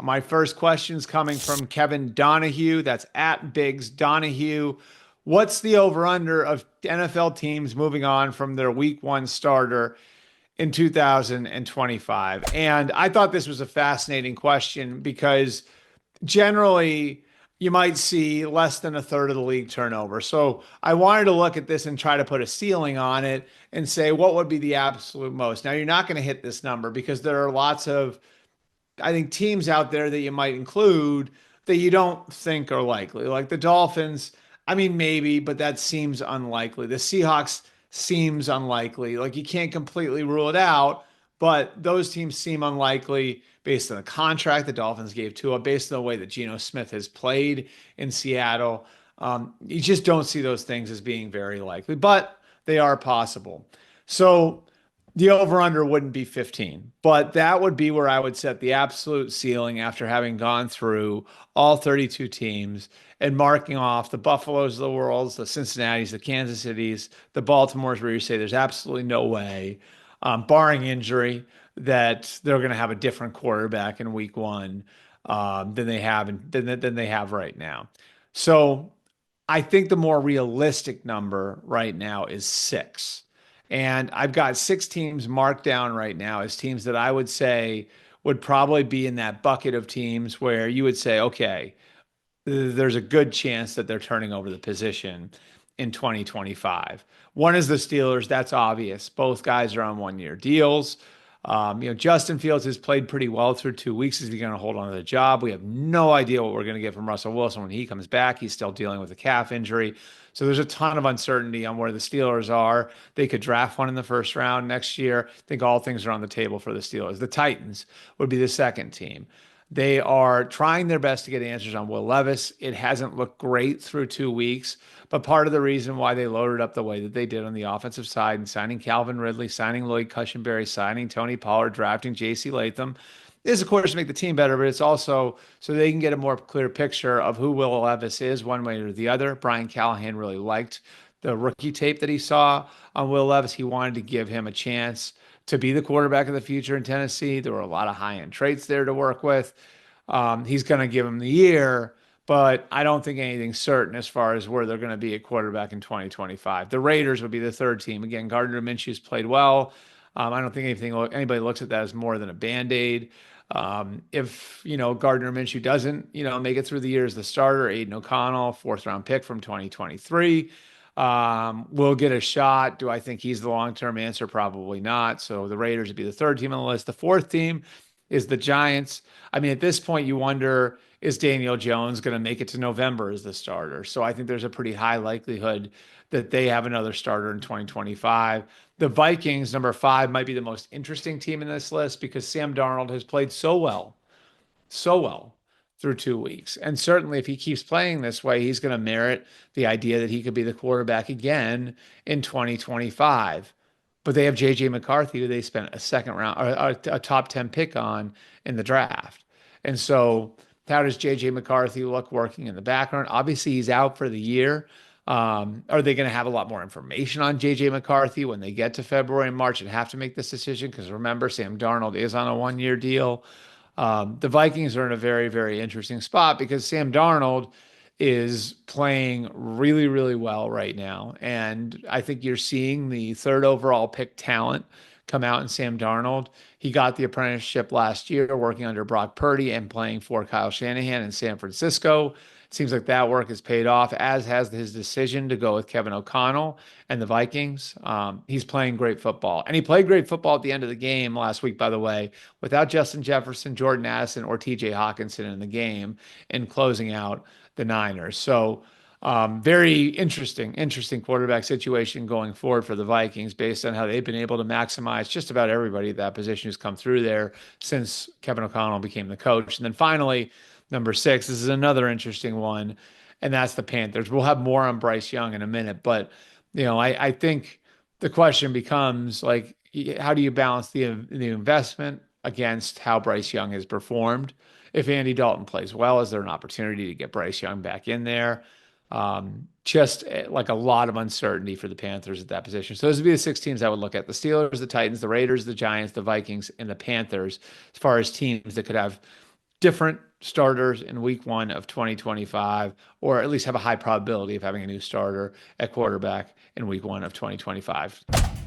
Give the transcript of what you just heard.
My first question is coming from Kevin Donahue. That's at Biggs Donahue. What's the over-under of NFL teams moving on from their week one starter in 2025? And I thought this was a fascinating question because generally you might see less than a third of the league turnover. So I wanted to look at this and try to put a ceiling on it and say what would be the absolute most. Now, you're not going to hit this number because there are lots of, I think, teams out there that you might include that you don't think are likely. Like the Dolphins, I mean, maybe, but that seems unlikely. The Seahawks seems unlikely. Like you can't completely rule it out, but those teams seem unlikely based on the contract the Dolphins gave Tua, based on the way that Geno Smith has played in Seattle. You just don't see those things as being very likely, but they are possible. So the over-under wouldn't be 15, but that would be where I would set the absolute ceiling after having gone through all 32 teams and marking off the Buffaloes of the world, the Cincinnatis, the Kansas Cities, the Baltimores, where you say there's absolutely no way, barring injury, that they're going to have a different quarterback in week one than they have right now. So I think the more realistic number right now is six. And I've got six teams marked down right now as teams that I would say would probably be in that bucket of teams where you would say, okay, there's a good chance that they're turning over the position in 2025. One is the Steelers. That's obvious. Both guys are on 1-year deals. Justin Fields has played pretty well through 2 weeks. Is he going to hold on to the job? We have no idea what we're going to get from Russell Wilson when he comes back. He's still dealing with a calf injury. So there's a ton of uncertainty on where the Steelers are. They could draft one in the first round next year. I think all things are on the table for the Steelers. The Titans would be the second team. They are trying their best to get answers on Will Levis. It hasn't looked great through 2 weeks, but part of the reason why they loaded up the way that they did on the offensive side and signing Calvin Ridley, signing Lloyd Cushenberry, signing Tony Pollard, drafting J.C. Latham is, of course, to make the team better, but it's also so they can get a more clear picture of who Will Levis is one way or the other. Brian Callahan really liked the rookie tape that he saw on Will Levis. He wanted to give him a chance to be the quarterback of the future in Tennessee. There were a lot of high-end traits there to work with. He's going to give him the year, but I don't think anything's certain as far as where they're going to be at quarterback in 2025. The Raiders would be the third team. Again, Gardner Minshew's played well. I don't think anybody looks at that as more than a Band-Aid. If Gardner Minshew doesn't make it through the year as the starter, Aiden O'Connell, fourth round pick from 2023, will get a shot. Do I think he's the long-term answer? Probably not. So the Raiders would be the third team on the list. The fourth team is the Giants. I mean, at this point, you wonder, is Daniel Jones going to make it to November as the starter? So I think there's a pretty high likelihood that they have another starter in 2025. The Vikings, number 5, might be the most interesting team in this list because Sam Darnold has played so well through 2 weeks. And certainly if he keeps playing this way, he's going to merit the idea that he could be the quarterback again in 2025. But they have J.J. McCarthy, who they spent a second round or a top 10 pick on in the draft. And so how does J.J. McCarthy look working in the background? Obviously, he's out for the year. Are they going to have a lot more information on J.J. McCarthy when they get to February and March and have to make this decision? Because remember, Sam Darnold is on a 1-year deal. The Vikings are in a very, very interesting spot because Sam Darnold is playing really, really well right now. And I think you're seeing the third overall pick talent come out in Sam Darnold. He got the apprenticeship last year working under Brock Purdy and playing for Kyle Shanahan in San Francisco. It seems like that work has paid off, as has his decision to go with Kevin O'Connell and the Vikings. He's playing great football. And he played great football at the end of the game last week, by the way, without Justin Jefferson, Jordan Addison, or TJ Hawkinson in the game and closing out the Niners. So very interesting quarterback situation going forward for the Vikings based on how they've been able to maximize just about everybody at that position who's come through there since Kevin O'Connell became the coach. And then finally, number 6, this is another interesting one, and that's the Panthers. We'll have more on Bryce Young in a minute, but I think the question becomes like, how do you balance the investment against how Bryce Young has performed? If Andy Dalton plays well, is there an opportunity to get Bryce Young back in there? Just like a lot of uncertainty for the Panthers at that position. So those would be the 6 teams I would look at: the Steelers, the Titans, the Raiders, the Giants, the Vikings, and the Panthers, as far as teams that could have different starters in week one of 2025, or at least have a high probability of having a new starter at quarterback in week one of 2025.